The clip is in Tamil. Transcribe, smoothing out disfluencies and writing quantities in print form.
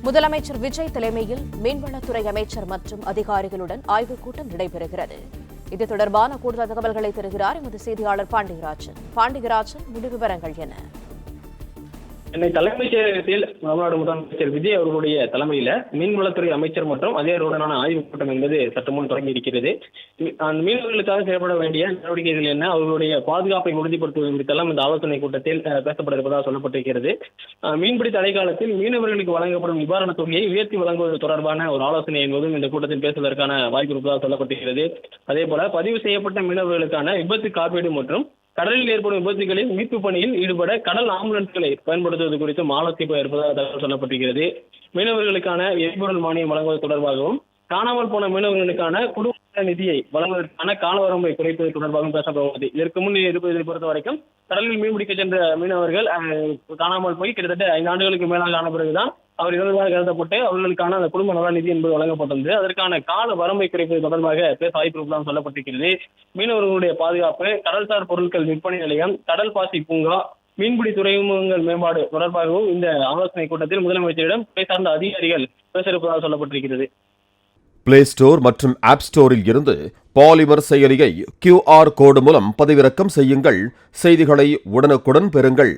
முதலமைச்சர் விஜய் தலைமையில் மீன்வளத்துறை அமைச்சர் மற்றும் அதிகாரிகளுடன் ஆய்வுக் கூட்டம் நடைபெறுகிறது. இது தொடர்பான கூடுதல் தகவல்களை தருகிறார் எமது செய்தியாளர் பாண்டியராஜன். முழு விவரங்கள் என்ன? சென்னை தலைமைச் செயலகத்தில் தமிழ்நாடு முதலமைச்சர் விஜய் அவர்களுடைய தலைமையில மீன்வளத்துறை அமைச்சர் மற்றும் அதிகாரிகளுடனான ஆய்வுக் கூட்டம் என்பது சற்று முன் தொடங்கி இருக்கிறது. மீனவர்களுக்காக செயல்பட வேண்டிய நடவடிக்கைகள் என்ன, அவர்களுடைய பாதுகாப்பை உறுதிப்படுத்துவது குறித்தெல்லாம் இந்த ஆலோசனை கூட்டத்தில் பேசப்பட இருப்பதாக சொல்லப்பட்டிருக்கிறது. மீன்பிடி தடைக்காலத்தில் மீனவர்களுக்கு வழங்கப்படும் நிவாரணத் தொகையை உயர்த்தி வழங்குவது தொடர்பான ஒரு ஆலோசனை என்பதும் இந்த கூட்டத்தில் பேசுவதற்கான வாய்ப்பு இருப்பதாக சொல்லப்பட்டிருக்கிறது. அதே போல பதிவு செய்யப்பட்ட மீனவர்களுக்கான விபத்து காப்பீடு மற்றும் கடலில் ஏற்படும் விபத்துகளில் மீட்பு பணியில் ஈடுபட கடல் ஆம்புலன்ஸ்களை பயன்படுத்துவது குறித்தும் ஆலோசிக்க இருப்பதாக தகவல் சொல்லப்பட்டிருக்கிறது. மீனவர்களுக்கான எரிபொருள் மானியம் வழங்குவது தொடர்பாகவும் காணாமல் போன மீனவர்களுக்கான குடும்ப நிதியை வழங்குவதற்கான காலவரம்பை குறைப்பது தொடர்பாகவும் பேசப்படுகிறது. இதற்கு முன் இருப்பதை பொறுத்த வரைக்கும் கடலில் மீன்பிடிக்க சென்ற மீனவர்கள் காணாமல் போய் கிட்டத்தட்ட 5 ஆண்டுகளுக்கு மேலாக ஆன பிறகுதான் அவர் இறந்ததாக கருதப்பட்டு அவர்களுக்கான அந்த குடும்ப நல நிதி என்பது வழங்கப்பட்டது. அதற்கான கால வரம்பை குறைப்பது தொடர்பாக பேச வாய்ப்பு இருப்பதாக சொல்லப்பட்டிருக்கிறது. மீனவர்களுடைய பாதுகாப்பு, கடல்சார் பொருட்கள் விற்பனை நிலையம், கடல் பாசி பூங்கா, மீன்பிடி துறைமுகங்கள் மேம்பாடு தொடர்பாகவும் இந்த ஆலோசனை கூட்டத்தில் முதலமைச்சரிடம் துறை சார்ந்த அதிகாரிகள் பேச இருப்பதாக சொல்லப்பட்டிருக்கிறது. பிளே ஸ்டோர் மற்றும் ஆப் ஸ்டோரில் இருந்து பாலிமர் செயலியை QR கோடு மூலம் பதிவிறக்கம் செய்யுங்கள். செய்திகளை உடனுக்குடன் பெறுங்கள்.